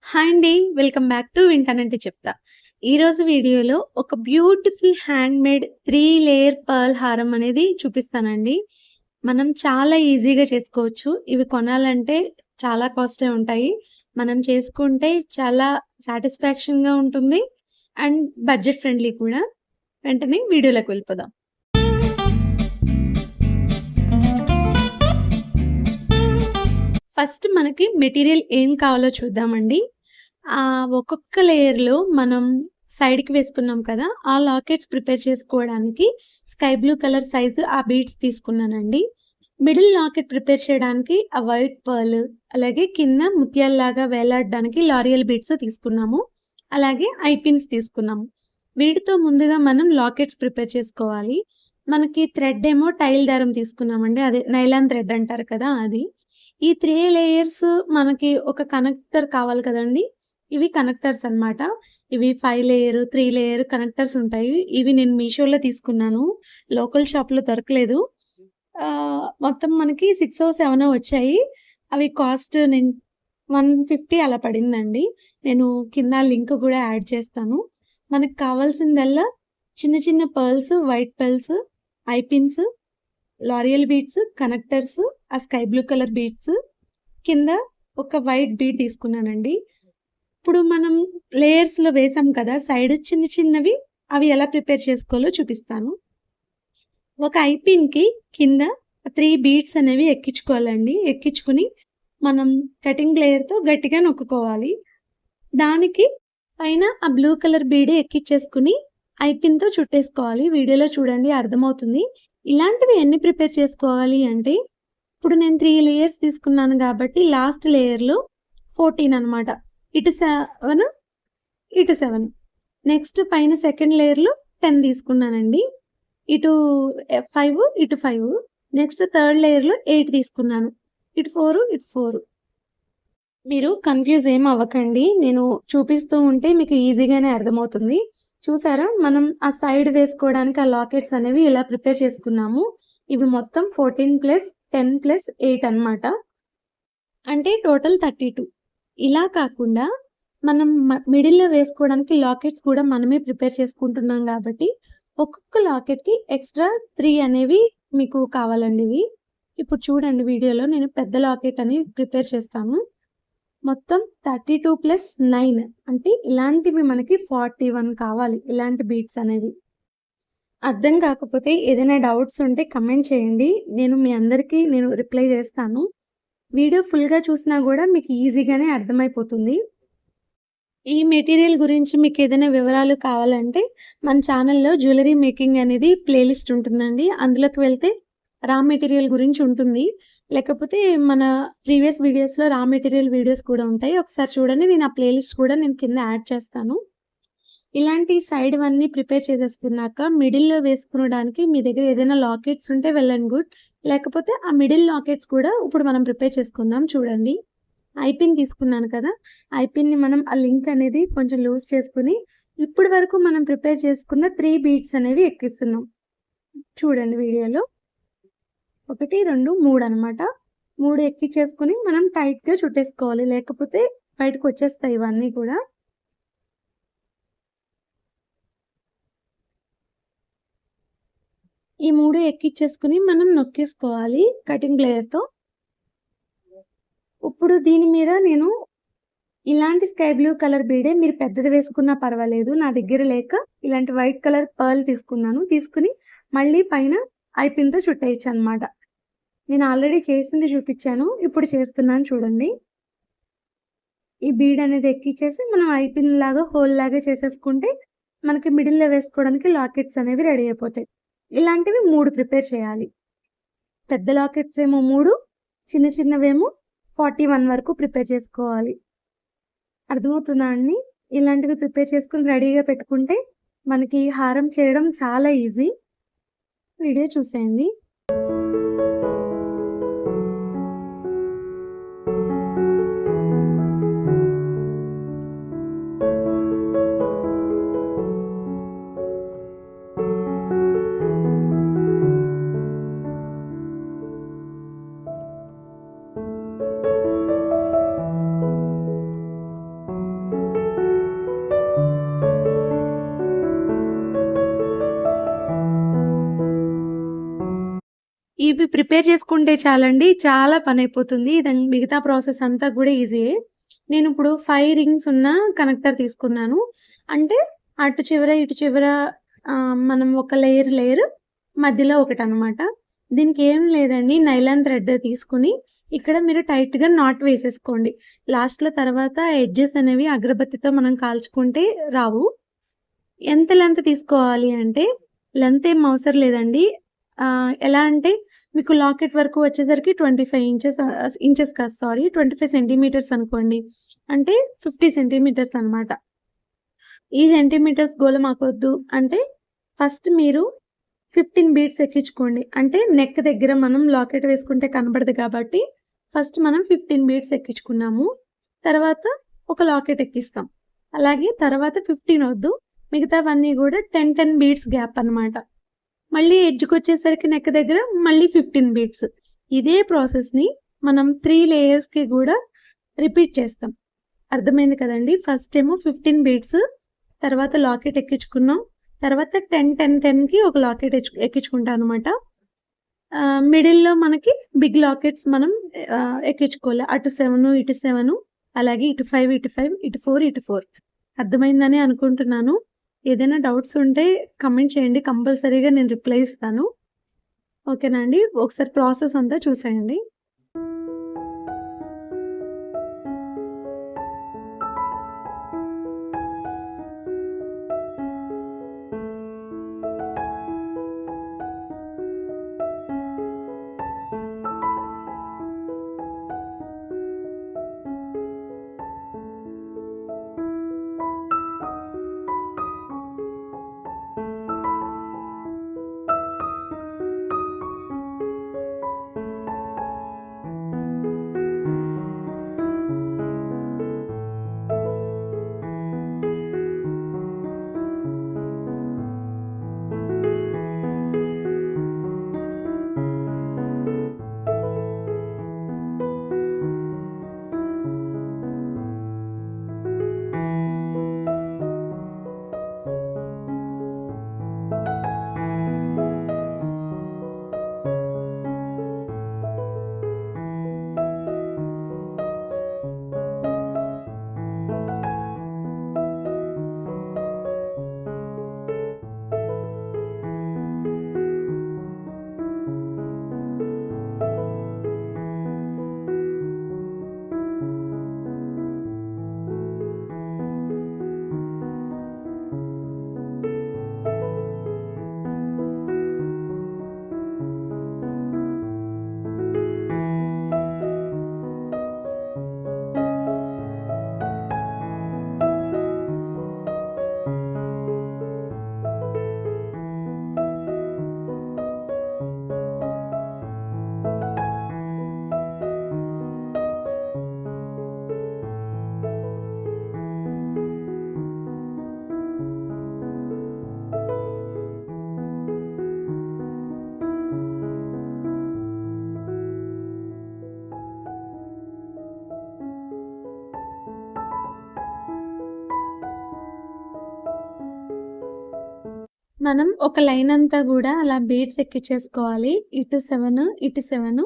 Hi అండి. Welcome back to వింటానంటే చెప్తా. ఈరోజు వీడియోలో ఒక బ్యూటిఫుల్ హ్యాండ్‌మేడ్ 3 లేయర్ పర్ల్ హారం అనేది చూపిస్తానండి. మనం చాలా ఈజీగా చేసుకోవచ్చు. ఇవి కొనాలంటే చాలా కాస్టే ఉంటాయి. మనం చేసుకుంటే చాలా సాటిస్ఫాక్షన్‌గా ఉంటుంది. అండ్ బడ్జెట్ ఫ్రెండ్లీ కూడా. వెంటనే వీడియోలోకి వెళ్ళిపోదాం. ఫస్ట్ మనకి మెటీరియల్ ఏం కావాలో చూద్దామండి. ఒక్కొక్క లేయర్‌లో మనం సైడ్‌కి వేసుకున్నాం కదా! ఆ లాకెట్స్ ప్రిపేర్ చేసుకోవడానికి స్కై బ్లూ కలర్ సైజు ఆ బీడ్స్ తీసుకున్నానండి. మిడిల్ లాకెట్ ప్రిపేర్ చేయడానికి ఆ వైట్ పర్ల్, అలాగే కింద ముత్యాల్లాగా వేలాడడానికి లారియల్ బీడ్స్ తీసుకున్నాము. అలాగే ఐ పిన్స్ తీసుకున్నాము. వీటితో ముందుగా మనం లాకెట్స్ ప్రిపేర్ చేసుకోవాలి. మనకి థ్రెడ్ ఏమో టైల్ దారం తీసుకున్నామండి. అదే నైలాన్ థ్రెడ్ అంటారు కదా! అది. ఈ 3 లేయర్స్ మనకి ఒక కనెక్టర్ కావాలి కదండీ! ఇవి కనెక్టర్స్ అన్నమాట. ఇవి 5 లేయర్, 3 లేయర్ కనెక్టర్స్ ఉంటాయి. ఇవి నేను మీషోలో తీసుకున్నాను. లోకల్ షాప్‌లో దొరకలేదు. మొత్తం మనకి 6 7 వచ్చాయి. అవి కాస్ట్ నేను 150 అలా పడిందండి. నేను కింద లింక్ కూడా యాడ్ చేస్తాను. మనకు కావాల్సిందల్లా చిన్న చిన్న pearls, white pearls, I pins, L'Oréal beads, connectors, ఆ స్కై బ్లూ కలర్ బీడ్స్, కింద ఒక వైట్ బీడ్ తీసుకున్నానండి. ఇప్పుడు మనం లేయర్స్‌లో వేసాం కదా! సైడ్ చిన్న చిన్నవి అవి ఎలా ప్రిపేర్ చేసుకోవాలో చూపిస్తాను. ఒక ఐ పిన్‌కి కింద 3 బీడ్స్ అనేవి ఎక్కించుకోవాలండి. ఎక్కించుకొని మనం కటింగ్ ప్లేయర్‌తో గట్టిగా నొక్కుకోవాలి. దానికి పైన ఆ బ్లూ కలర్ బీడ్ ఎక్కిచ్చేసుకొని ఐ పిన్‌తో చుట్టేసుకోవాలి. వీడియోలో చూడండి అర్థమవుతుంది. ఇలాంటివి ఎన్ని ప్రిపేర్ చేసుకోవాలి అంటే, ఇప్పుడు నేను 3 లేయర్స్ తీసుకున్నాను కాబట్టి లాస్ట్ లేయర్‌లో 14 అనమాట. ఇటు 7, ఇటు 7. నెక్స్ట్ పైన సెకండ్ లేయర్‌లో 10 తీసుకున్నానండి. ఇటు 5, ఇటు 5. నెక్స్ట్ థర్డ్ లేయర్‌లో 8 తీసుకున్నాను. ఇటు 4, ఇటు 4. మీరు కన్‌ఫ్యూజ్ ఏం అవ్వకండి. నేను చూపిస్తూ ఉంటే మీకు ఈజీగానే అర్థమవుతుంది. చూసారా? మనం ఆ సైడ్ వేసుకోవడానికి ఆ లాకెట్స్ అనేవి ఇలా ప్రిపేర్ చేసుకున్నాము. ఇవి మొత్తం 14 + 10 + 8 అన్నమాట. అంటే టోటల్ 32. ఇలా కాకుండా మనం మిడిల్‌లో వేసుకోవడానికి లాకెట్స్ కూడా మనమే ప్రిపేర్ చేసుకుంటున్నాం గాబట్టి, ఒక్కొక్క లాకెట్‌కి ఎక్స్‌ట్రా 3 అనేవి మీకు కావాలండి ఇవి. ఇప్పుడు చూడండి వీడియోలో నేను పెద్ద లాకెట్ అని ప్రిపేర్ చేస్తాను. మొత్తం 32 + 9 అంటే ఇలాంటివి మనకి 41 కావాలి. ఇలాంటి బీట్స్ అనేవి. అర్థం కాకపోతే ఏదైనా డౌట్స్ ఉంటే కమెంట్ చేయండి. మీ అందరికీ రిప్లై చేస్తాను. వీడియో ఫుల్‌గా చూసినా గూడా మీకు ఈజీగానే అర్థమైపోతుంది. ఈ మెటీరియల్ గురించి మీకేదైనా వివరాలు కావాలంటే, మన ఛానల్‌లో జ్యువెల్లరీ మేకింగ్ అనేది ప్లేలిస్ట్ ఉంటుందండి. అందులోకి వెళ్తే రా మెటీరియల్ గురించి ఉంటుంది. లేకపోతే మన ప్రీవియస్ వీడియోస్‌లో రా మెటీరియల్ వీడియోస్ కూడా ఉంటాయి. ఒకసారి చూడండి. ఆ ప్లేలిస్ట్ కూడా నేను కింద యాడ్ చేస్తాను. ఇలాంటి సైడ్‌వన్నీ ప్రిపేర్ చేసేసుకున్నాక మిడిల్‌లో వేసుకోవడానికి మీ దగ్గర ఏదైనా లాకెట్స్ ఉంటే వెల్ అండ్ గుడ్. లేకపోతే ఆ మిడిల్ లాకెట్స్ కూడా ఇప్పుడు మనం ప్రిపేర్ చేసుకుందాం చూడండి. ఐ పిన్ తీసుకున్నాను కదా! ఐ పిన్‌ని మనం ఆ లింక్ అనేది కొంచెం లూజ్ చేసుకొని, ఇప్పటి వరకు మనం ప్రిపేర్ చేసుకున్న 3 బీడ్స్ అనేవి ఎక్కిస్తున్నాం. చూడండి వీడియోలో. 1, 2, 3 అనమాట. 3 ఎక్కిచ్చేసుకొని మనం టైట్‌గా చుట్టేసుకోవాలి. లేకపోతే బయటకొచ్చేస్తాయి ఇవన్నీ కూడా. ఈ 3 ఎక్కిచ్చేసుకొని మనం నొక్కేసుకోవాలి కటింగ్ ప్లేయర్‌తో. ఇప్పుడు దీని మీద నేను ఇలాంటి స్కై బ్లూ కలర్ బీడే మీరు పెద్దది వేసుకున్నా పర్వాలేదు. నా దగ్గర లేక ఇలాంటి వైట్ కలర్ పర్ల్ తీసుకున్నాను. తీసుకొని మళ్ళీ పైన ఐ పిన్‌తో చుట్టేయొచ్చనమాట. నేను ఆల్రెడీ చేసింది చూపిచ్చాను. ఇప్పుడు చేస్తున్నాను చూడండి. ఈ బీడ్ అనేది ఎక్కిచ్చేసి మనం ఐ పిన్ లాగా హోల్ లాగా చేసేసుకుంటే మనకి మిడిల్‌లో వేసుకోవడానికి లాకెట్స్ అనేవి రెడీ అయిపోతాయి. ఇలాంటివి 3 ప్రిపేర్ చేయాలి. పెద్ద లాకెట్స్ ఏమో 3, చిన్న చిన్నవేమో 41 వరకు ప్రిపేర్ చేసుకోవాలి. అర్థమవుతుందా అండి? ఇలాంటివి ప్రిపేర్ చేసుకొని రెడీగా పెట్టుకుంటే మనకి హారం చేయడం చాలా ఈజీ. వీడియో చూసేయండి. ఇవి ప్రిపేర్ చేసుకుంటే చాలండి. చాలా పనైపోతుంది. మిగతా ప్రాసెస్ అంతా కూడా ఈజీయే. నేనిప్పుడు 5 రింగ్స్ ఉన్న కనెక్టర్ తీసుకున్నాను. అంటే అటు చివర, ఇటు చివర మనం ఒక లేయర్ మధ్యలో ఒకటనమాట. దీనికేం లేదండి, నైలాన్ థ్రెడ్ తీసుకొని ఇక్కడ మీరు టైట్‌గా నాట్ వేసేసుకోండి. లాస్ట్‌లో తర్వాత ఎడ్జెస్ అనేవి అగరబత్తితో మనం కాల్చుకుంటే రావు. ఎంత లెంత్ తీసుకోవాలి అంటే, లెంత్ ఏం అవసరం లేదండి. ఎలా అంటే మీకు లాకెట్ వరకు వచ్చేసరికి 25 ఇంచెస్ కాదు, సారీ, 25 సెంటీమీటర్స్ అనుకోండి. అంటే 50 సెంటీమీటర్స్ అనమాట. ఈ సెంటీమీటర్స్ గోల మాకొద్దు అంటే ఫస్ట్ మీరు 15 బీడ్స్ ఎక్కించుకోండి. అంటే నెక్ దగ్గర మనం లాకెట్ వేసుకుంటే కనబడదు కాబట్టి ఫస్ట్ మనం 15 బీడ్స్ ఎక్కించుకున్నాము. తర్వాత ఒక లాకెట్ ఎక్కిస్తాం. అలాగే తర్వాత 15 వద్దు. మిగతావన్నీ కూడా 10 బీడ్స్ గ్యాప్ అనమాట. మళ్ళీ ఎడ్జ్‌కొచ్చేసరికి నెక్ దగ్గర మళ్ళీ 15 బీడ్స్. ఇదే ప్రాసెస్‌ని మనం 3 లేయర్స్‌కి కూడా రిపీట్ చేస్తాం. అర్థమైంది కదండీ! ఫస్ట్ ఏమో 15 బీడ్స్, తర్వాత లాకెట్ ఎక్కించుకున్నాం. తర్వాత 10కి ఒక లాకెట్ ఎక్కించుకుంటాం అనమాట. మిడిల్‌లో మనకి బిగ్ లాకెట్స్ మనం ఎక్కించుకోవాలి. అటు 7, ఇటు 7, అలాగే ఇటు 5, ఇటు 5, ఇటు 4, ఇటు 4. అర్థమైందని అనుకుంటున్నాను. ఏదైనా డౌట్స్ ఉంటే కమెంట్ చేయండి. కంపల్సరీగా నేను రిప్లై ఇస్తాను. ఓకేనా అండి? ఒకసారి ప్రాసెస్ అంతా చూసేయండి. మనం ఒక లైన్ అంతా గూడా అలా బీడ్స్ ఎక్కిచ్చేసుకోవాలి. ఇటు 7, ఇటు 7,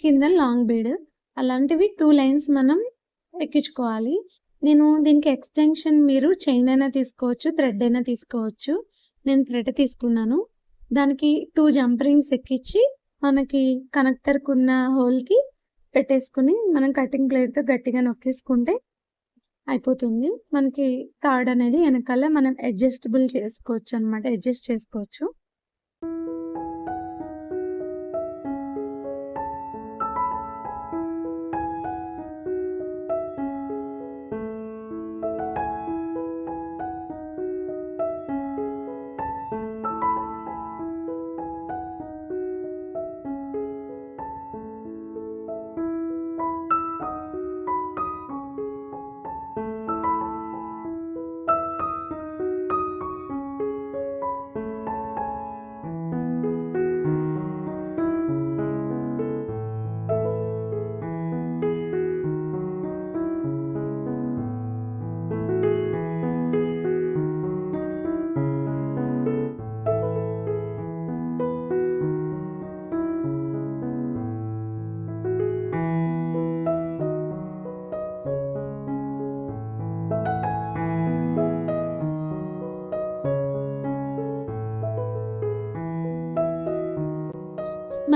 కింద లాంగ్ బీడ్. అలాంటివి 2 లైన్స్ మనం ఎక్కించుకోవాలి. నేను దీనికి ఎక్స్‌టెన్షన్ మీరు చైన్ అయినా తీసుకోవచ్చు, థ్రెడ్ అయినా తీసుకోవచ్చు. నేను థ్రెడ్ తీసుకున్నాను. దానికి 2 జంప్ రింగ్స్ ఎక్కిచ్చి మనకి కనెక్టర్‌కున్న హోల్‌కి పెట్టేసుకొని మనం కటింగ్ ప్లేట్‌తో గట్టిగా నొక్కేసుకుంటే అయిపోతుంది. మనకి తాడు అనేది వెనకాల మనం అడ్జస్ట్ చేసుకోవచ్చు.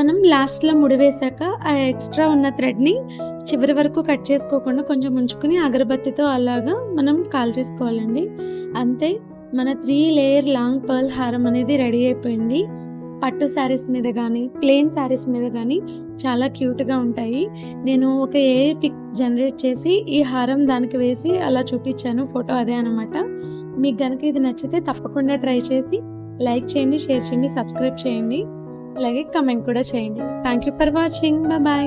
మనం లాస్ట్‌లో ముడి వేశాక ఆ ఎక్స్‌ట్రా ఉన్న థ్రెడ్‌ని చివరి వరకు కట్ చేసుకోకుండా కొంచెం ఉంచుకొని అగరబత్తితో అలాగా మనం కాల్చేసుకోవాలండి. అంతే మన 3 లేయర్ లాంగ్ పర్ల్ హారం అనేది రెడీ అయిపోయింది. పట్టు శారీస్ మీద గానీ, ప్లెయిన్ శారీస్ మీద గానీ చాలా క్యూట్‌గా ఉంటాయి. నేను ఒక ఏఐ పిక్ జనరేట్ చేసి ఈ హారం దానికి వేసి అలా చూపిచ్చాను. ఫోటో అదే అనమాట. మీకు గనక ఇది నచ్చితే తప్పకుండా ట్రై చేసి లైక్ చేయండి, షేర్ చేయండి, సబ్స్క్రైబ్ చేయండి. అలాగే కమెంట్ కూడా చేయండి. Thank you for watching. Bye.